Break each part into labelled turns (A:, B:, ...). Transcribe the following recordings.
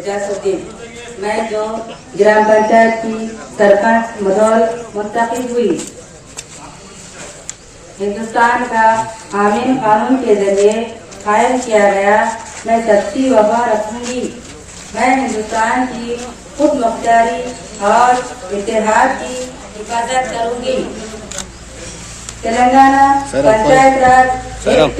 A: इजाजुद्दीन। मैं जो ग्राम पंचायत की सरपंच मदौल मुंतखब हुई, हिंदुस्तान का आमीन कानून के जरिए कायम किया गया, मैं सच्ची वफा रखूंगी। मैं हिंदुस्तान की खुद मुख्तारी और इत्तेहाद की हिफाजत करूंगी। तेलंगाना पंचायत राज एक्ट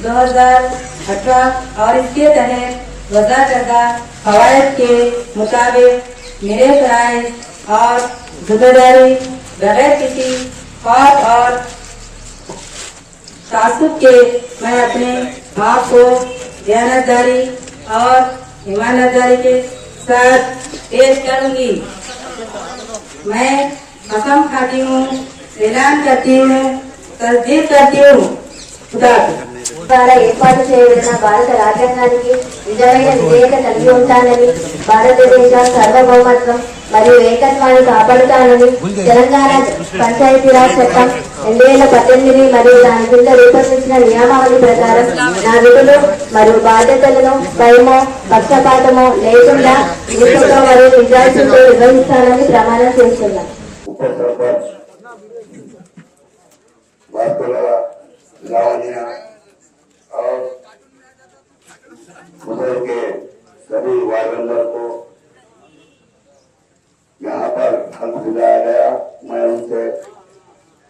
A: 2018 और इसके तहत वज़ा करदा क़वायद के मुताबिक मेरे फ़राइज़ और ज़िम्मेदारी बगैर किसी खौफ और तासुब के मैं अपने आप को दयानतदारी और ईमानदारी के साथ पेश करूंगी। मैं कसम खाती हूँ, ऐलान करती हूँ, तस्दीक करती हूँ। खुदा
B: ద్వారా ఏర్పాటు చేయబడిన భారత రాజ్యాంగానికి నిజమైన విధేయత కలిగి ఉంటానని, భారతదేశ సార్వభౌమత్వం మరియు ఏకత్వాన్ని కాపాడుతానని తెలంగాణ పంచాయతీరాజ్ చట్టం 2018 మరియు దాని కింద రూపొందించిన నియమావళి ప్రకారం నా విధులు మరియు బాధ్యతలను భయమో పక్షపాతమో లేకుండా నిష్ఠతో మరియు నిజాయితీతో నిర్వహిస్తానని ప్రమాణం చేస్తున్నాను।
C: और उधर के सभी वार्ड मेंबर को यहाँ पर हल्फ दिलाया गया। मैं उनसे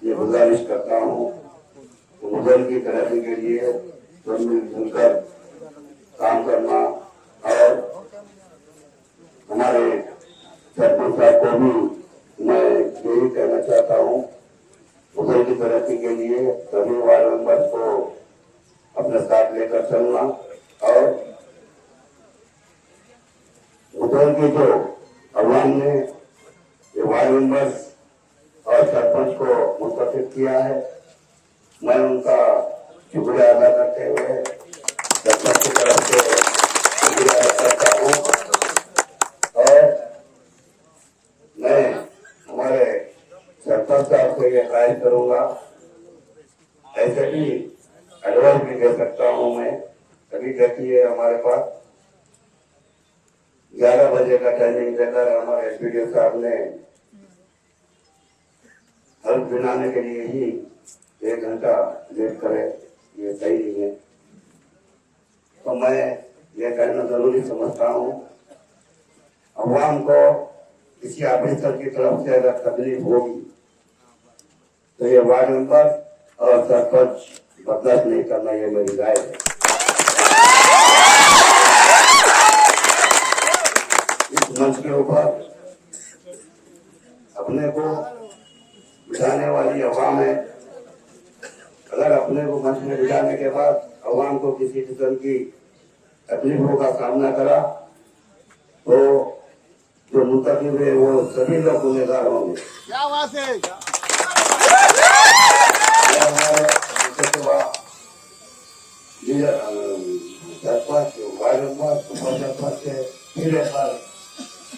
C: ये गुजारिश करता हूँ उधर की तरक्की के लिए सब मिलकर काम करना, और हमारे सरपंच साहब को भी मैं यही कहना चाहता हूँ, उधर की तरक्की के लिए सभी वार्ड मेंबर को अपने साथ लेकर चलना, और उधर के जो अवाम ने ये वार्ड मेंबर और सरपंच को मुंतखब किया है, मैं उनका शुक्रिया अदा करते हुए सरपंच की तरफ से शुक्रिया अदा करता हूँ। और मैं हमारे सरपंच साहब को ये ख्वाहिश करूंगा, ऐसे भी एडवाइस भी दे सकता हूँ मैं। कभी देखिए हमारे पास 11 बजे का टाइमिंग देकर हमारे एसपीडीओ साहब ने हल्फ बनाने के लिए ही 1 घंटा लेट करे, ये सही नहीं है। तो मैं ये कहना जरूरी समझता हूँ, अवाम को किसी ऑफिसर की तरफ से अगर तकलीफ होगी तो ये वार्ड मेंबर और सरपंच बर्दाश्त नहीं करना, ये मेरी राय है। इस मंच के ऊपर अपने को बिठाने वाली अवाम है। अगर अपने को मंच में बिठाने के बाद अवाम को किसी किस्म की तकलीफों का सामना करा तो जो मुंतखब है वो सभी लोग गुनहगार होंगे।
D: क्या बात है?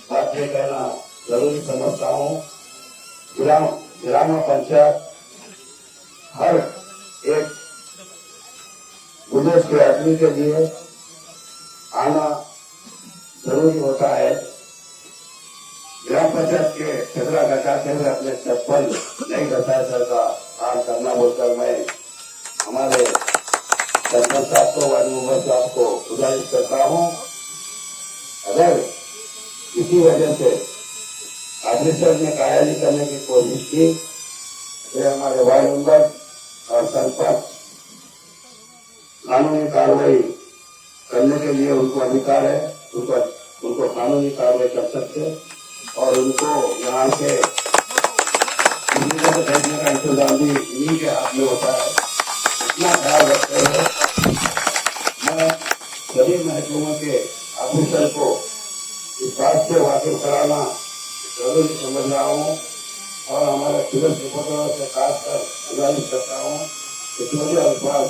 C: बात ये कहना जरूरी समझता हूँ, ग्राम पंचायत हर एक विदेश के आदमी के लिए आना जरूरी होता है। ग्राम पंचायत के क्षेत्र घटाते हुए अपने चप्पल नहीं घटाए सर का काम करना बोलकर मैं हमारे सरपंच साहब को, वार्ड मेंबर साहब को गुजारिश करता हूँ, अगर किसी वजह से ऑफिसर ने कायली करने की कोशिश की तो हमारे वार्ड मेंबर और सरपंच कानूनी कार्रवाई करने के लिए उनको अधिकार है, उनको कानूनी कार्रवाई कर सकते और उनको यहाँ से भेजने का इंतजाम भी इन्हीं के हाथ में होता है। इतना ख्याल रखते हुए मैं सभी महकमों के ऑफिसर को इस बात से वाकिफ कराना जरूरी समझ रहा हूँ, और हमारे सिविल रिपोर्टरों से खासकर गुजारिश करता हूँ कि जो भी अल्फाज